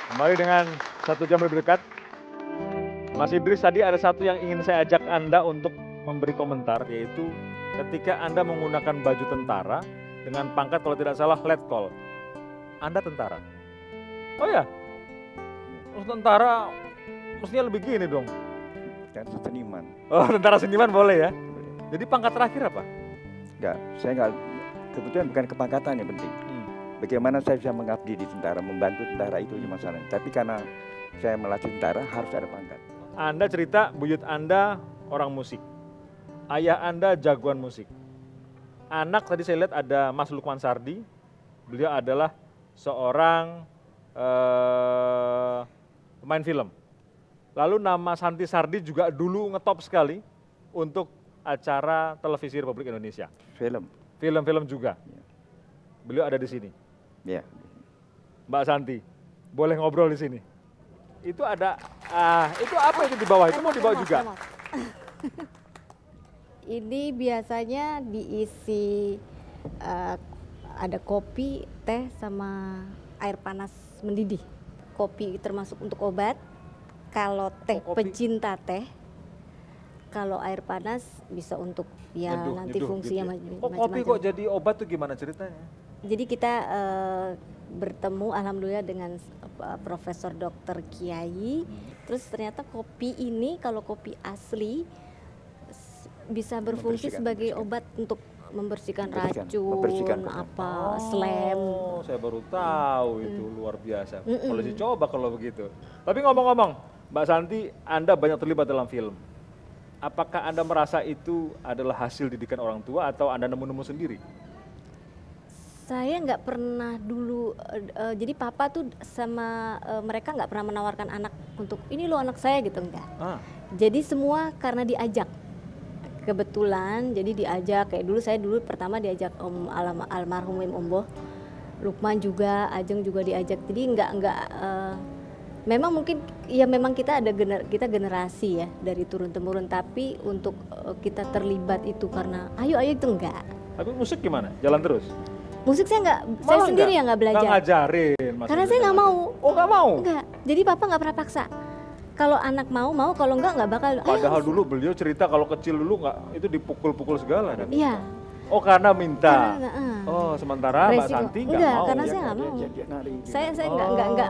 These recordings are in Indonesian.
Kembali dengan 1 jam lebih dekat. Mas Idris, tadi ada satu yang ingin saya ajak Anda untuk memberi komentar, yaitu ketika Anda menggunakan baju tentara dengan pangkat kalau tidak salah letkol. Anda tentara. Oh ya, tentara mestinya lebih gini dong. Kan seniman. Oh, tentara seniman boleh ya. Jadi pangkat terakhir apa? Saya enggak, kebetulan bukan kepangkatan yang penting. Bagaimana saya bisa mengabdi di tentara, membantu tentara itu aja masalahnya. Tapi karena saya melatih tentara harus ada pangkat. Anda cerita buyut Anda orang musik. Ayah Anda jagoan musik. Anak tadi saya lihat ada Mas Lukman Sardi. Beliau adalah seorang pemain film. Lalu nama Santi Sardi juga dulu ngetop sekali untuk acara televisi Republik Indonesia. Film-film juga. Beliau ada di sini. Ya. Mbak Santi, boleh ngobrol di sini. Itu ada, itu apa itu di bawah? Itu mau dibawa juga? Ini biasanya diisi ada kopi, teh, sama air panas mendidih. Kopi termasuk untuk obat. Kalau teh pecinta teh, kalau air panas bisa untuk ya Nyeduh, nanti fungsinya gitu ya. macam-macam. Kopi kok jadi obat tuh gimana ceritanya? Jadi kita bertemu alhamdulillah dengan Profesor Dr. Kiai. Terus ternyata kopi ini kalau kopi asli bisa berfungsi sebagai obat untuk membersihkan racun, slem. Oh, saya baru tahu itu luar biasa. Boleh dicoba kalau begitu. Tapi ngomong-ngomong, Mbak Santi, Anda banyak terlibat dalam film. Apakah Anda merasa itu adalah hasil didikan orang tua atau Anda nemu-nemu sendiri? Saya nggak pernah dulu, jadi papa tuh sama mereka nggak pernah menawarkan anak untuk ini loh anak saya gitu, enggak. Jadi semua karena diajak. Kebetulan jadi diajak, kayak dulu saya pertama diajak almarhum Om Boh, Lukman juga, Ajeng juga diajak. Jadi enggak memang mungkin ya memang kita kita generasi ya dari turun temurun, tapi untuk kita terlibat itu karena ayo itu enggak. Tapi musik gimana? Jalan terus? Musik saya sendiri yang nggak belajar. Nggak ngajarin? Karena saya nggak mau. Oh nggak mau? Enggak, jadi papa nggak pernah paksa. Kalau anak mau, kalau nggak bakal. Padahal dulu beliau cerita kalau kecil dulu nggak, itu dipukul-pukul segala kan? Iya. Oh karena minta. Karena, oh sementara Mbak Santi nggak mau. Karena saya nggak mau. Saya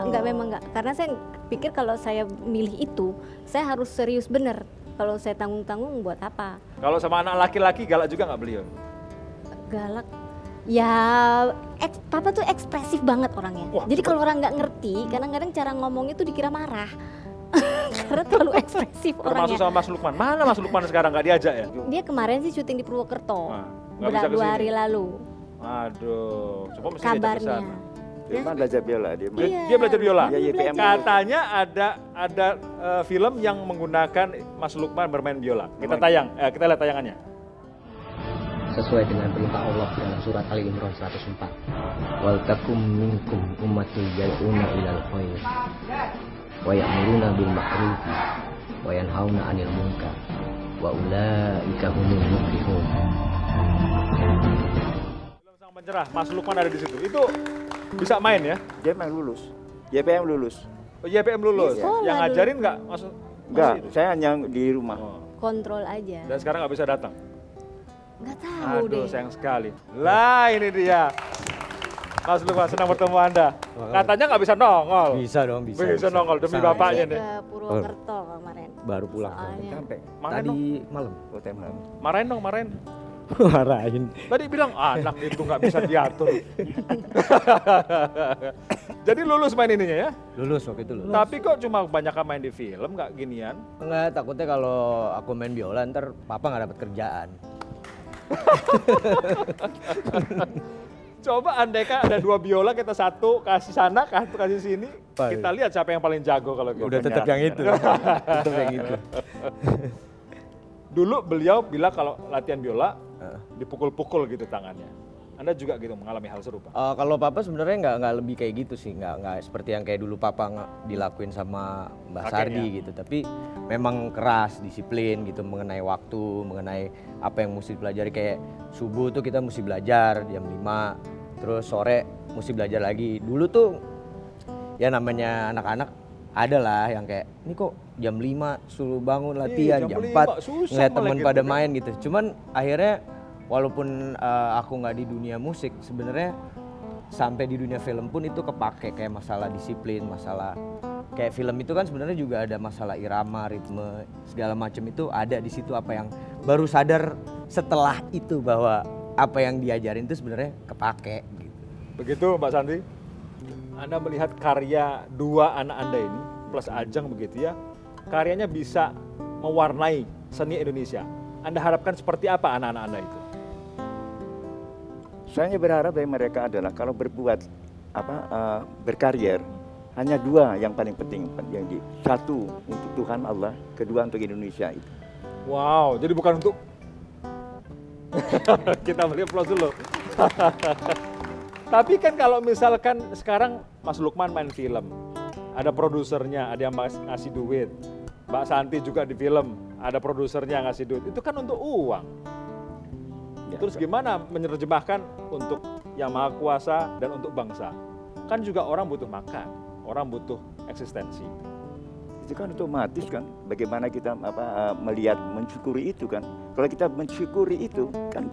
nggak memang nggak. Karena saya pikir kalau saya milih itu, saya harus serius bener. Kalau saya tanggung-tanggung buat apa? Kalau sama anak laki-laki galak juga nggak beliau? Galak. Ya, papa tuh ekspresif banget orangnya. Wah, jadi kalau orang nggak ngerti, kadang-kadang cara ngomongnya tuh dikira marah. Karena terlalu ekspresif orangnya. Termasuk sama Mas Lukman. Mana Mas Lukman sekarang nggak diajak ya? Dia kemarin sih syuting di Purwokerto. Nggak bisa 2 hari lalu. Aduh, coba mesti Kabarnya. Dia belajar biola, Dia belajar biola. Iya, YPM. Katanya ada film yang menggunakan Mas Lukman bermain biola. Kita lihat tayangannya. Sesuai dengan perintah Allah dalam surat Ali Imran 104. Wal takum minkum ummatun yad'una ilal khair wa ya'muruna bil ma'ruf wa yanhauna 'anil munkar wa ulaika humul muflihun. Film Sang Pencerah, Mas Lukman ada di situ. Itu bisa main ya? Dia memang lulus. YPM lulus. Oh, YPM lulus. Yang ngajarin nggak masuk? Enggak, saya hanya di rumah. Kontrol aja. Dan sekarang nggak bisa datang. Nggak tahu deh. Aduh, sayang sekali. Lah ini dia. Mas Lukman, senang bertemu Anda. Katanya nggak bisa nongol. Bisa dong, bisa. Bisa nongol demi bapaknya nih. Ke Purwokerto kemarin. Baru pulang. Soalnya. Sampai Marahin Tadi dong. malam. malam. Marahin dong, marahin. Marahin. Tadi bilang anak itu nggak bisa diatur. Jadi lulus main ininya ya? Lulus waktu itu lulus. Tapi kok cuma kebanyakan main di film, nggak ginian? Enggak, takutnya kalau aku main biola ntar papa nggak dapat kerjaan. Coba andaikan ada 2 biola, kita satu kasih sana, satu kasih sini. Baik. Kita lihat siapa yang paling jago kalau gitu. Udah tetap yang itu. Tetap yang itu. Dulu beliau bilang kalau latihan biola dipukul-pukul gitu tangannya. Anda juga gitu mengalami hal serupa? Kalau papa sebenarnya nggak lebih kayak gitu sih, nggak seperti yang kayak dulu papa dilakuin sama Mbak Sardi gitu. Tapi memang keras, disiplin gitu mengenai waktu, mengenai apa yang mesti dipelajari. Kayak subuh tuh kita mesti belajar jam 5, terus sore mesti belajar lagi. Dulu tuh ya namanya anak-anak ada lah yang kayak ini kok jam 5 suruh bangun latihan, Jam jam 5, 4 susah ngeliat malah teman gitu pada kan. main gitu. Cuman akhirnya walaupun aku nggak di dunia musik, sebenarnya sampai di dunia film pun itu kepake kayak masalah disiplin, masalah kayak film itu kan sebenarnya juga ada masalah irama, ritme, segala macam itu ada di situ. Apa yang baru sadar setelah itu bahwa apa yang diajarin itu sebenarnya kepake gitu. Begitu Mbak Santi, Anda melihat karya dua anak Anda ini plus Ajeng begitu ya, karyanya bisa mewarnai seni Indonesia. Anda harapkan seperti apa anak-anak Anda itu? Saya hanya berharap dari mereka adalah kalau berbuat berkarir, hanya dua yang paling penting, satu untuk Tuhan Allah, kedua untuk Indonesia itu. Wow, jadi bukan untuk kita beli aplaus dulu. Tapi kan kalau misalkan sekarang Mas Lukman main film, ada produsernya, ada yang ngasih duit. Mbak Santi juga di film, ada produsernya ngasih duit. Itu kan untuk uang. Ya, Terus gimana menerjemahkan untuk Yang Maha Kuasa dan untuk bangsa? Kan juga orang butuh makan, orang butuh eksistensi. itu kan otomatis kan, bagaimana kita melihat, mensyukuri itu kan. Kalau kita mensyukuri itu kan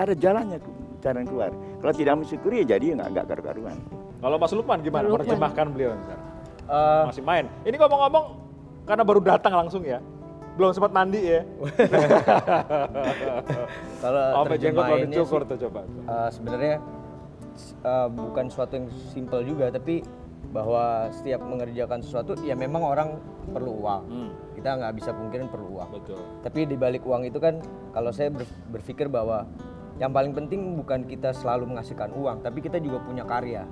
ada jalannya, jalan keluar. Kalau tidak mensyukuri ya jadi nggak karu-karuan. Kalau Mas Lukman gimana Lukman. menerjemahkan beliau sekarang? Masih main. Ini ngomong-ngomong karena baru datang langsung ya, belum sempat mandi ya. Kalau Sampai jenggot belum terjemahinnya dicukur sih, tuh coba. sebenarnya bukan sesuatu yang simpel juga, tapi bahwa setiap mengerjakan sesuatu ya memang orang perlu uang. Kita nggak bisa pungkirin perlu uang. Betul. Tapi di balik uang itu kan, kalau saya berpikir bahwa yang paling penting bukan kita selalu menghasilkan uang, tapi kita juga punya karya.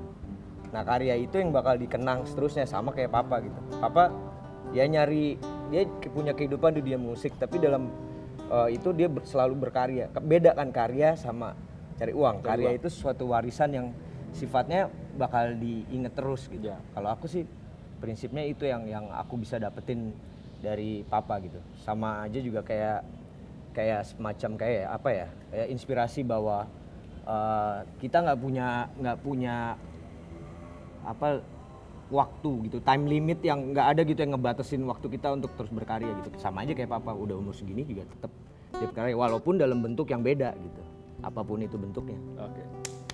Nah karya itu yang bakal dikenang seterusnya, sama kayak Papa gitu. Papa ya dia punya kehidupan di dunia musik, tapi dalam itu dia selalu berkarya. Beda kan karya sama cari uang. Karya itu suatu warisan yang sifatnya bakal diinget terus gitu. Ya. Kalau aku sih prinsipnya itu yang aku bisa dapetin dari Papa gitu. Sama aja juga kayak semacam kayak inspirasi bahwa kita nggak punya waktu gitu, time limit yang nggak ada gitu yang ngebatasin waktu kita untuk terus berkarya gitu. Sama aja kayak Papa, udah umur segini juga tetap dia berkarya walaupun dalam bentuk yang beda gitu, apapun itu bentuknya. Oke.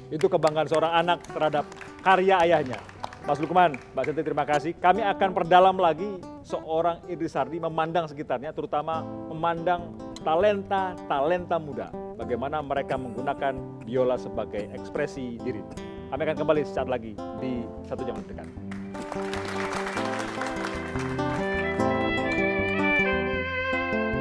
Itu kebanggaan seorang anak terhadap karya ayahnya. Mas Lukman, Mbak Santi terima kasih. Kami akan perdalam lagi seorang Idris Sardi memandang sekitarnya, terutama memandang talenta muda. Bagaimana mereka menggunakan biola sebagai ekspresi diri. Kami akan kembali sesaat lagi di Satu Jam Dekat.